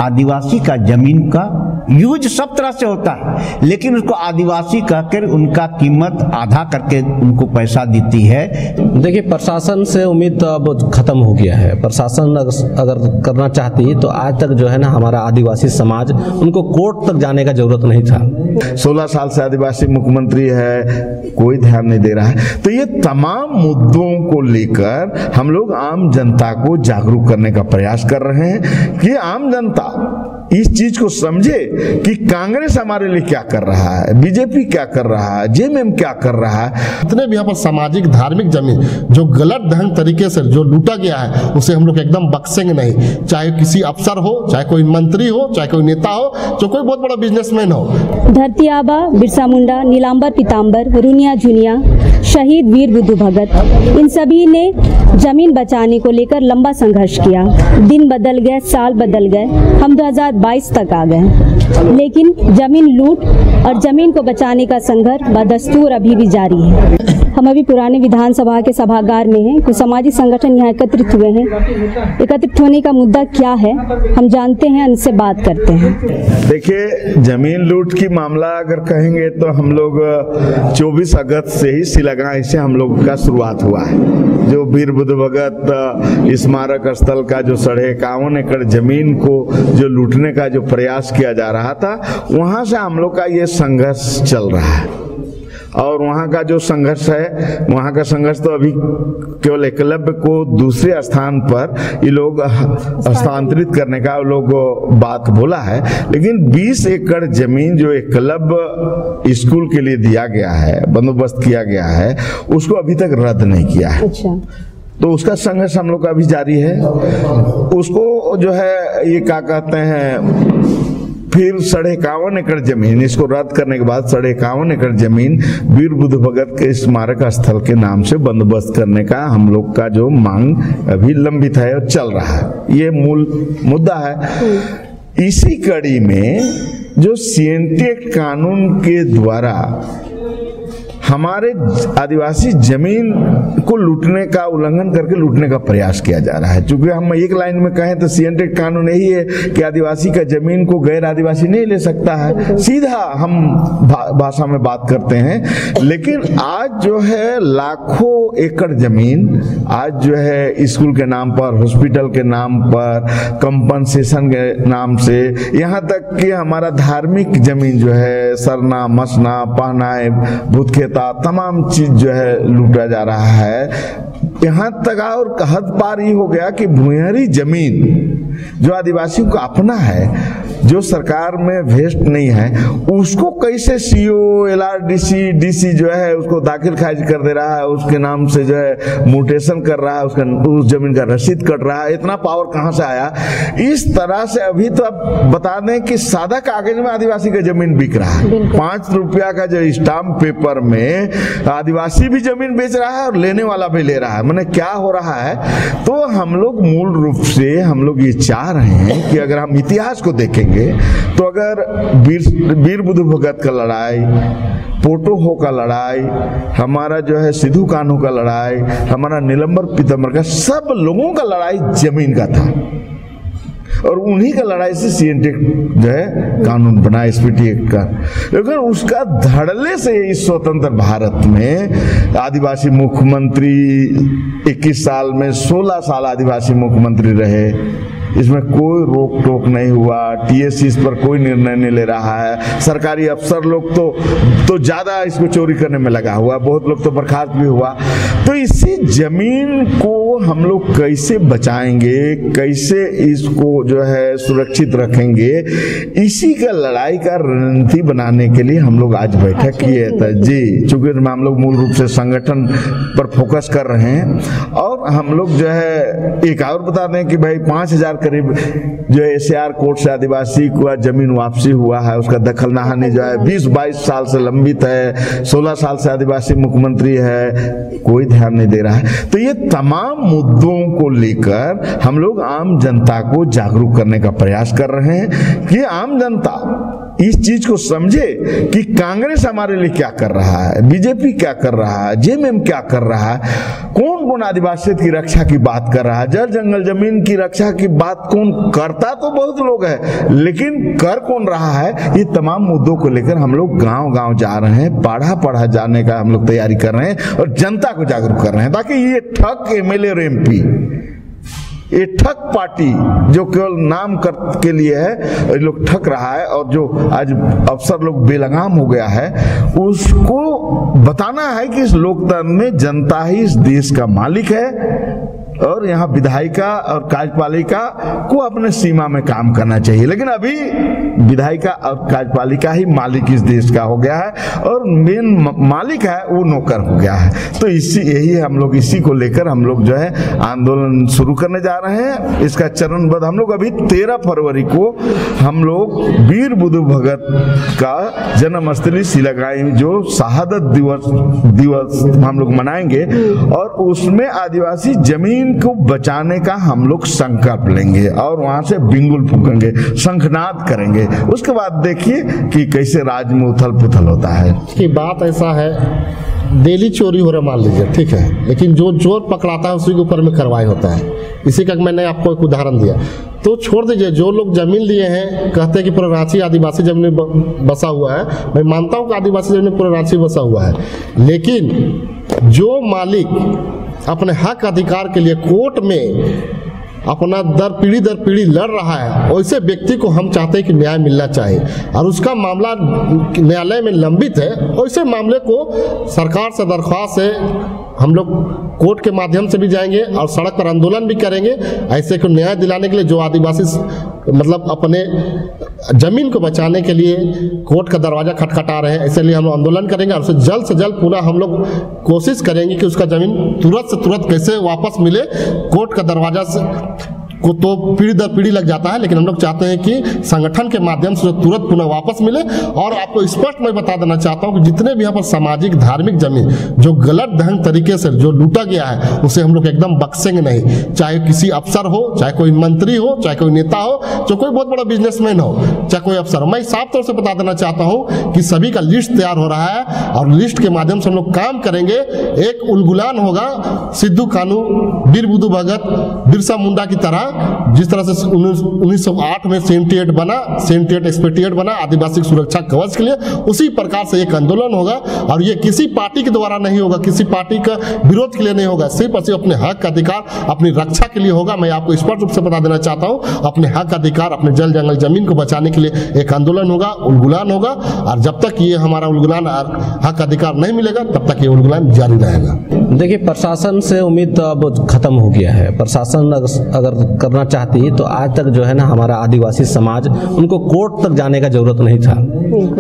आदिवासी का जमीन का यूज सब तरह से होता है, लेकिन उसको आदिवासी कहकर उनका कीमत आधा करके उनको पैसा देती है। देखिए, प्रशासन से उम्मीद तो अब खत्म हो गया है। प्रशासन अगर करना चाहती है तो आज तक जो है ना, हमारा आदिवासी समाज, उनको कोर्ट तक जाने का जरूरत नहीं था। 16 साल से आदिवासी मुख्यमंत्री है, कोई ध्यान नहीं दे रहा है। तो ये तमाम मुद्दों को लेकर हम लोग आम जनता को जागरूक करने का प्रयास कर रहे हैं कि आम जनता इस चीज को समझे कि कांग्रेस हमारे लिए क्या कर रहा है, बीजेपी क्या कर रहा है, जेएमएम क्या कर रहा है। जितने भी यहाँ पर सामाजिक धार्मिक जमीन जो गलत ढंग तरीके से जो लूटा गया है, उसे हम लोग एकदम बख्शेंगे नहीं। चाहे किसी अफसर हो, चाहे कोई मंत्री हो, चाहे कोई नेता हो, चाहे कोई बहुत बड़ा बिजनेसमैन हो। धरती आबा, बिरसा मुंडा, नीलांबर पीताम्बर, रुनिया झुनिया, शहीद वीर बुद्धू भगत, इन सभी ने जमीन बचाने को लेकर लंबा संघर्ष किया। दिन बदल गए, साल बदल गए, हम 2022 तक आ गए, लेकिन जमीन लूट और जमीन को बचाने का संघर्ष बदस्तूर अभी भी जारी है। हम अभी पुराने विधानसभा के सभागार में हैं। कुछ सामाजिक संगठन यहाँ एकत्रित हुए हैं। एकत्रित होने का मुद्दा क्या है हम जानते हैं, उनसे बात करते हैं। देखिए, जमीन लूट की मामला अगर कहेंगे तो हम लोग 24 अगस्त से ही सिलगांव से हम लोग का शुरुआत हुआ है। जो वीर बुद्धू भगत स्मारक स्थल का जो 51 एकड़ जमीन को जो लूटने का जो प्रयास किया जा रहा था, वहां से हम लोग का ये संघर्ष चल रहा है। और वहाँ का जो संघर्ष है, वहाँ का संघर्ष तो अभी केवल एकलव्य को दूसरे स्थान पर ये लोग हस्तांतरित करने का लोग बात बोला है, लेकिन 20 एकड़ जमीन जो एकलव्य स्कूल के लिए दिया गया है, बंदोबस्त किया गया है, उसको अभी तक रद्द नहीं किया है। अच्छा। तो उसका संघर्ष हम लोग का अभी जारी है। उसको जो है ये क्या कहते हैं, फिर 51 एकड़ जमीन, इसको रद्द करने के बाद 51 एकड़ जमीन वीर बुद्धू भगत के स्मारक स्थल के नाम से बंदोबस्त करने का हम लोग का जो मांग अभी लंबित है और चल रहा है। ये मूल मुद्दा है। इसी कड़ी में जो सीएनटी एक्ट कानून के द्वारा हमारे आदिवासी जमीन को लूटने का उल्लंघन करके लूटने का प्रयास किया जा रहा है। चूंकि हम एक लाइन में कहें तो सीएनटी एक्ट कानून यही है कि आदिवासी का जमीन को गैर आदिवासी नहीं ले सकता है, सीधा हम भाषा में बात करते हैं। लेकिन आज जो है लाखों एकड़ जमीन आज जो है स्कूल के नाम पर, हॉस्पिटल के नाम पर, कंपनसेशन के नाम से, यहाँ तक कि हमारा धार्मिक जमीन जो है सरना, मसना, पहनाए, भूत खेता, तमाम चीज जो है लूटा जा रहा है। यहाँ तक और हद पार ही हो गया कि भूयरी जमीन जो आदिवासियों का अपना है, जो सरकार में वेस्ट नहीं है, उसको कैसे सीओ, एलआरडीसी, डीसी जो है उसको दाखिल खारिज कर दे रहा है, उसके नाम से जो है म्यूटेशन कर रहा है, उसका उस जमीन का रसीद कट रहा है। इतना पावर कहाँ से आया? इस तरह से अभी तो अब बता दें कि सादा कागज में आदिवासी का जमीन बिक रहा है। 5 रुपया का जो स्टाम्प पेपर में आदिवासी भी जमीन बेच रहा है और लेने वाला भी ले रहा है। मैंने क्या हो रहा है? तो हम लोग मूल रूप से हम लोग ये चाह रहे हैं कि अगर हम इतिहास को देखेंगे तो अगर वीर बुद्धू भगत का लड़ाई, पोटोहो का लड़ाई, हमारा जो है सिद्धू कान्हू का लड़ाई, हमारा नीलंबर पीताम्बर का, सब लोगों का लड़ाई जमीन का था। और उन्हीं का लड़ाई से सीएनटी जो है कानून बना, एसपीटी एक्ट का। लेकिन उसका धड़ल्ले से इस स्वतंत्र भारत में आदिवासी मुख्यमंत्री 21 साल में 16 साल आदिवासी मुख्यमंत्री रहे, इसमें कोई रोक टोक नहीं हुआ। टीएससी इस पर कोई निर्णय नहीं ले रहा है। सरकारी अफसर लोग तो ज्यादा इसको चोरी करने में लगा हुआ, बहुत लोग तो बर्खास्त भी हुआ। तो इसी जमीन को हम लोग कैसे बचाएंगे, कैसे इसको जो है सुरक्षित रखेंगे, इसी का लड़ाई का रणनीति बनाने के लिए हम लोग आज बैठक किए थे जी। चूंकि हम लोग मूल रूप से संगठन पर फोकस कर रहे हैं और हम लोग जो है एक और बता दें कि भाई 5000 करीब जो है एसआर कोर्ट से आदिवासी को जमीन वापसी हुआ है, उसका दखल नहानी जो है 20-22 साल से लंबित है। 16 साल से आदिवासी मुख्यमंत्री है, कोई ध्यान नहीं दे रहा है। तो ये तमाम मुद्दों को लेकर हम लोग आम जनता को जागरूक करने का प्रयास कर रहे हैं कि आम जनता इस चीज को समझे कि कांग्रेस हमारे लिए क्या कर रहा है, बीजेपी क्या कर रहा है, जेएमएम क्या कर रहा है, कौन कौन आदिवासियत की रक्षा की बात कर रहा है? जल जंगल जमीन की रक्षा की बात कौन करता? तो बहुत लोग हैं, लेकिन कर कौन रहा है? ये तमाम मुद्दों को लेकर हम लोग गांव गांव जा रहे हैं, पढ़ा जाने का हम लोग तैयारी कर रहे हैं और जनता को जागरूक कर रहे हैं, ताकि ये ठग एमएलए और एमपी, ये ठग पार्टी जो केवल नाम के लिए है, ये लोग ठग रहा है, और जो आज अफसर लोग बेलगाम हो गया है, उसको बताना है कि इस लोकतंत्र में जनता ही इस देश का मालिक है और यहाँ विधायिका और कार्यपालिका को अपने सीमा में काम करना चाहिए। लेकिन अभी विधायिका और कार्यपालिका ही मालिक इस देश का हो गया है और मेन मालिक है वो नौकर हो गया है। तो यही हम लोग इसी को लेकर हम लोग जो है आंदोलन शुरू करने जा रहे हैं। इसका चरणबद्ध हम लोग अभी 13 फरवरी को हम लोग वीर बुद्धू भगत का जन्मस्थली सिलगाई जो शहादत दिवस हम लोग मनाएंगे और उसमें आदिवासी जमीन को बचाने का हम लोग संकल्प लेंगे और वहां से बिंगुल फूकेंगे, शंखनाद करेंगे। उसके बाद देखिए कि कैसे राज में उथल पुथल होता है। कि बात ऐसा है, डेली चोरी हो रहा मान लीजिए, ठीक है, लेकिन जो चोर पकड़ाता है उसी के ऊपर में कार्रवाई होता है। इसी का मैंने आपको एक उदाहरण दिया। तो छोड़ दीजिए, जो लोग जमीन लिए हैं कहते हैं कि पूरा रांची आदिवासी जमीन में बसा हुआ है। मैं मानता हूं कि आदिवासी जमीन में पूरा रांची बसा हुआ है, लेकिन जो मालिक अपने हक अधिकार के लिए कोर्ट में अपना दर पीढ़ी लड़ रहा है, वैसे व्यक्ति को हम चाहते हैं कि न्याय मिलना चाहिए और उसका मामला न्यायालय में लंबित है, वैसे मामले को सरकार से दरख्वास्त है हम लोग कोर्ट के माध्यम से भी जाएंगे और सड़क पर आंदोलन भी करेंगे ऐसे को न्याय दिलाने के लिए। जो आदिवासी मतलब अपने जमीन को बचाने के लिए कोर्ट का दरवाजा खटखटा रहे हैं, इसलिए हम लोग आंदोलन करेंगे और उसे जल्द से जल्द पुनः हम लोग कोशिश करेंगे कि उसका जमीन तुरंत से तुरंत कैसे वापस मिले। कोर्ट का दरवाजा से को तो पीढ़ी दर पीढ़ी लग जाता है, लेकिन हम लोग चाहते हैं कि संगठन के माध्यम से तुरंत पुनः वापस मिले। और आपको स्पष्ट मैं बता देना चाहता हूं कि जितने भी यहाँ पर सामाजिक धार्मिक जमीन जो गलत ढंग तरीके से जो लूटा गया है उसे हम लोग एकदम बख्शेंगे नहीं। चाहे किसी अफसर हो, चाहे कोई मंत्री हो, चाहे कोई नेता हो, चाहे कोई बहुत बड़ा बिजनेसमैन हो, चाहे कोई अफसर। मैं साफ तौर से बता देना चाहता हूँ कि सभी का लिस्ट तैयार हो रहा है और लिस्ट के माध्यम से हम लोग काम करेंगे। एक उलगुलान होगा सिद्धू कानू, वीर बुद्धू भगत, बिरसा मुंडा की तरह, जिस तरह से 1908 में सेंटिएट बना, सेंटिएट एक्सपेक्टिएट बना आदिवासी सुरक्षा कवच के लिए, उसी प्रकार से एक आंदोलन होगा। और ये किसी पार्टी के द्वारा नहीं होगा, किसी पार्टी का विरोध के लिए नहीं होगा, सिर्फ और सिर्फ अपने हक अधिकार अपनी रक्षा के लिए होगा। मैं आपको स्पष्ट रूप से बता देना चाहता हूँ, अपने हक अधिकार अपने जल जंगल जमीन को बचाने के लिए एक आंदोलन होगा, उलगुलान होगा। और जब तक ये हमारा उलगुलान हक अधिकार नहीं मिलेगा तब तक ये उलगुलान जारी रहेगा। देखिए, प्रशासन से उम्मीद तो अब खत्म हो गया है। प्रशासन अगर करना चाहती तो आज तक जो है ना हमारा आदिवासी समाज, उनको कोर्ट तक जाने का जरूरत नहीं था।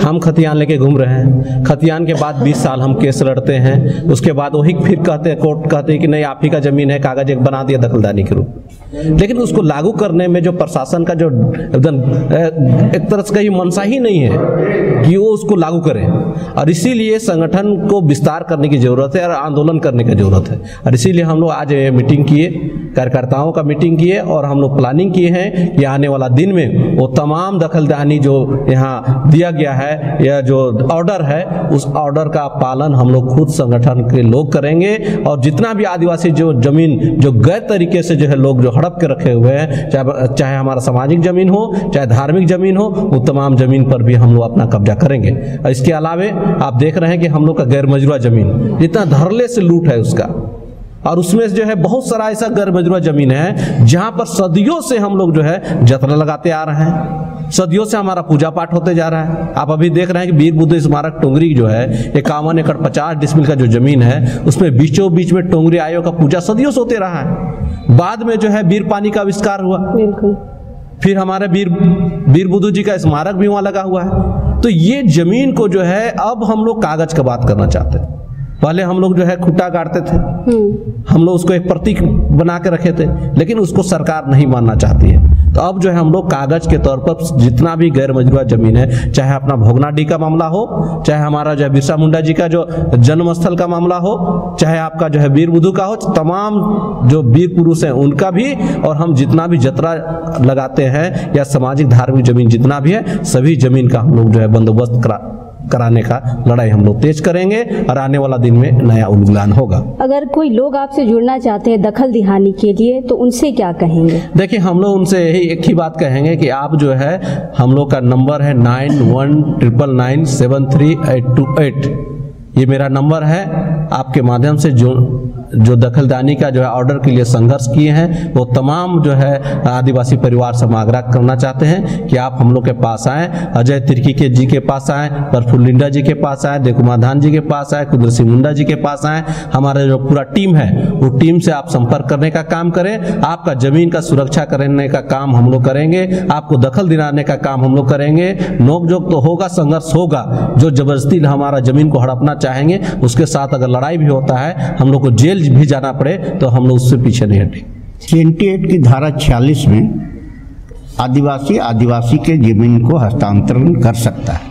हम खतियान लेके घूम रहे हैं, खतियान के बाद 20 साल हम केस लड़ते हैं, उसके बाद वही फिर कहते हैं, कोर्ट कहते हैं कि नहीं आप ही का जमीन है, कागज एक बना दिया दखलदारी के रूप। लेकिन उसको लागू करने में जो प्रशासन का जो एक तरह से कहीं मनसा ही नहीं है कि वो उसको लागू करे। और इसीलिए संगठन को विस्तार करने की जरूरत है और आंदोलन करने की जरूरत है। और इसीलिए हम लोग आज मीटिंग किए, कार्यकर्ताओं का मीटिंग किए और हम लोग प्लानिंग किए हैं कि आने वाला दिन में वो तमाम दखलदारी जो यहाँ दिया गया है या जो ऑर्डर है, उस ऑर्डर का पालन हम लोग खुद संगठन के लोग करेंगे। और जितना भी आदिवासी जो जमीन जो गैर तरीके से जो है लोग जो हड़प के रखे हुए हैं, चाहे हमारा सामाजिक जमीन हो, चाहे धार्मिक जमीन हो, वो तमाम जमीन पर भी हम लोग अपना कब्जा करेंगे। और इसके अलावे आप देख रहे हैं कि हम लोग का गैर मजरूआ जमीन जितना धरले से लूट है उसका, और उसमें जो है बहुत सारा ऐसा गैर मजरूआ जमीन है जहां पर सदियों से हम लोग जो है जतरा लगाते आ रहे हैं, सदियों से हमारा पूजा पाठ होते जा रहा है। आप अभी देख रहे हैं कि वीर बुद्धू स्मारक टोंगरी जो है 51 एकड़ 50 डिसमिल का जो जमीन है, उसमें बीचों बीच में टोंगरी आयोग का पूजा सदियों से होते रहा है। बाद में जो है वीर पानी का आविष्कार हुआ, फिर हमारे वीर बुद्धू जी का स्मारक भी वहां लगा हुआ है। तो ये जमीन को जो है अब हम लोग कागज का बात करना चाहते हैं। पहले हम लोग जो है खुट्टा गाड़ते थे, हम लोग उसको एक प्रतीक बना के रखे थे, लेकिन उसको सरकार नहीं मानना चाहती है। तो अब जो है हम लोग कागज के तौर पर जितना भी गैर मजरूआ जमीन है, चाहे अपना भोगनाडीह का मामला हो, चाहे हमारा जो है बिरसा मुंडा जी का जो जन्म स्थल का मामला हो, चाहे आपका जो है वीर बुद्धू का हो, तमाम जो वीर पुरुष हैं उनका भी, और हम जितना भी जतरा लगाते हैं या सामाजिक धार्मिक जमीन जितना भी है, सभी जमीन का हम लोग जो है बंदोबस्त कराने का लड़ाई हम लोग तेज करेंगे और आने वाला दिन में नया उद्गलान होगा। अगर कोई लोग आपसे जुड़ना चाहते हैं दखल दिहानी के लिए तो उनसे क्या कहेंगे? देखिए, हम लोग उनसे यही एक ही बात कहेंगे कि आप जो है, हम लोग का नंबर है 9199973828। ये मेरा नंबर है। आपके माध्यम से जो दखलदानी का जो है ऑर्डर के लिए संघर्ष किए हैं, वो तमाम जो है आदिवासी परिवार से आग्रह करना चाहते हैं कि आप हम लोग के पास आएँ, अजय तिर्की के जी के पास आएँ, प्रफुल्ल लिंडा जी के पास आएँ, देकुमाधान जी के पास आएँ, कुदरत सिंह मुंडा जी के पास आएँ। हमारा जो पूरा टीम है, वो टीम से आप संपर्क करने का काम करें। आपका जमीन का सुरक्षा करने का काम हम लोग करेंगे, आपको दखल दिलाने का काम हम लोग करेंगे। नोकझोंक तो होगा, संघर्ष होगा। जो जबरदस्ती हमारा जमीन को हड़पना चाहेंगे, उसके साथ अगर लड़ाई भी होता है, हम लोग को जेल भी जाना पड़े, तो हम लोग उससे पीछे नहीं हटेंगे। 28 की धारा 46 में आदिवासी के जमीन को हस्तांतरण कर सकता है।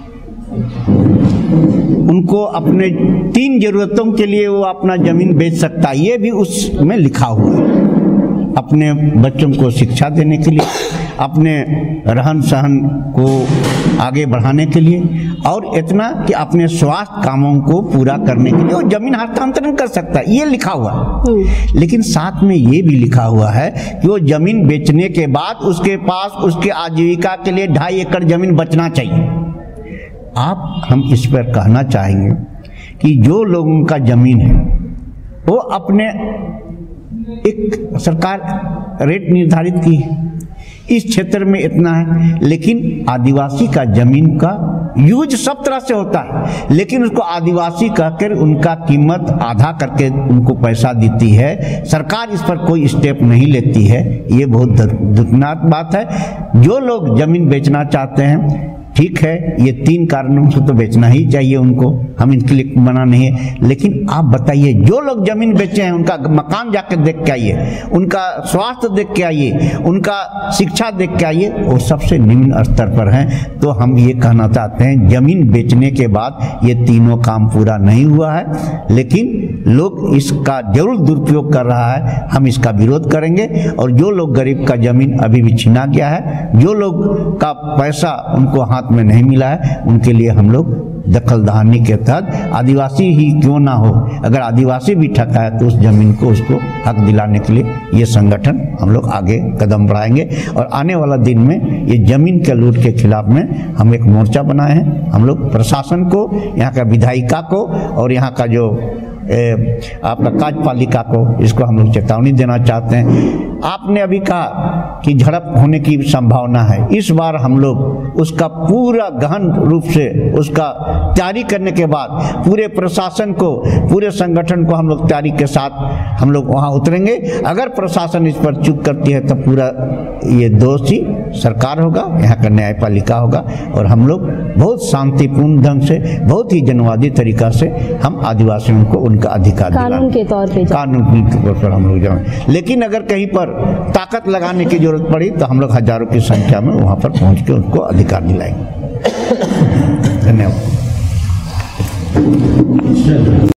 उनको अपने 3 जरूरतों के लिए वो अपना जमीन बेच सकता है, ये भी उसमें लिखा हुआ है। अपने बच्चों को शिक्षा देने के लिए, अपने रहन सहन को आगे बढ़ाने के लिए, और इतना कि अपने स्वास्थ्य कामों को पूरा करने के लिए वो जमीन हस्तांतरण कर सकता है, ये लिखा हुआ है। लेकिन साथ में ये भी लिखा हुआ है कि वो जमीन बेचने के बाद उसके पास उसके आजीविका के लिए 2.5 एकड़ जमीन बचना चाहिए। हम इस पर कहना चाहेंगे कि जो लोगों का जमीन है वो अपने एक सरकार रेट निर्धारित की है, इस क्षेत्र में इतना है, लेकिन आदिवासी का जमीन का यूज सब तरह से होता है, लेकिन उसको आदिवासी कहकर उनका कीमत आधा करके उनको पैसा देती है। सरकार इस पर कोई स्टेप नहीं लेती है। ये बहुत दुखनाक बात है। जो लोग जमीन बेचना चाहते हैं, ठीक है, ये 3 कारणों से तो बेचना ही चाहिए उनको, हम इनके लिए मना नहीं है। लेकिन आप बताइए, जो लोग जमीन बेचे हैं उनका मकान जाकर देख के आइए, उनका स्वास्थ्य देख के आइए, उनका शिक्षा देख के आइए, वो सबसे निम्न स्तर पर हैं। तो हम ये कहना चाहते हैं, जमीन बेचने के बाद ये तीनों काम पूरा नहीं हुआ है, लेकिन लोग इसका जरूर दुरुपयोग कर रहा है। हम इसका विरोध करेंगे। और जो लोग गरीब का जमीन अभी भी छीना गया है, जो लोग का पैसा उनको हाथ में नहीं मिला है, उनके लिए हम लोग दखलदानी के तहत, आदिवासी ही क्यों ना हो, अगर आदिवासी भी ठगा है तो उस जमीन को उसको हक दिलाने के लिए ये संगठन हम लोग आगे कदम बढ़ाएंगे। और आने वाला दिन में ये जमीन के लूट के खिलाफ में हम एक मोर्चा बनाए हैं। हम लोग प्रशासन को, यहाँ का विधायिका को और यहाँ का जो आपका कार्यपालिका को, इसको हम लोग चेतावनी देना चाहते हैं। आपने अभी कहा कि झड़प होने की संभावना है। इस बार हम लोग उसका पूरा गहन रूप से उसका तैयारी करने के बाद पूरे प्रशासन को, पूरे संगठन को हम लोग तैयारी के साथ हम लोग वहाँ उतरेंगे। अगर प्रशासन इस पर चूक करती है तो पूरा ये दोषी सरकार होगा, यहाँ का न्यायपालिका होगा। और हम लोग बहुत शांतिपूर्ण ढंग से, बहुत ही जनवादी तरीका से हम आदिवासियों को उनका अधिकार कानून के तौर पे हम लोग जाएं। लेकिन अगर कहीं पर ताकत लगाने की जरूरत पड़ी तो हम लोग हजारों की संख्या में वहां पर पहुंच के उनको अधिकार दिलाएंगे। धन्यवाद।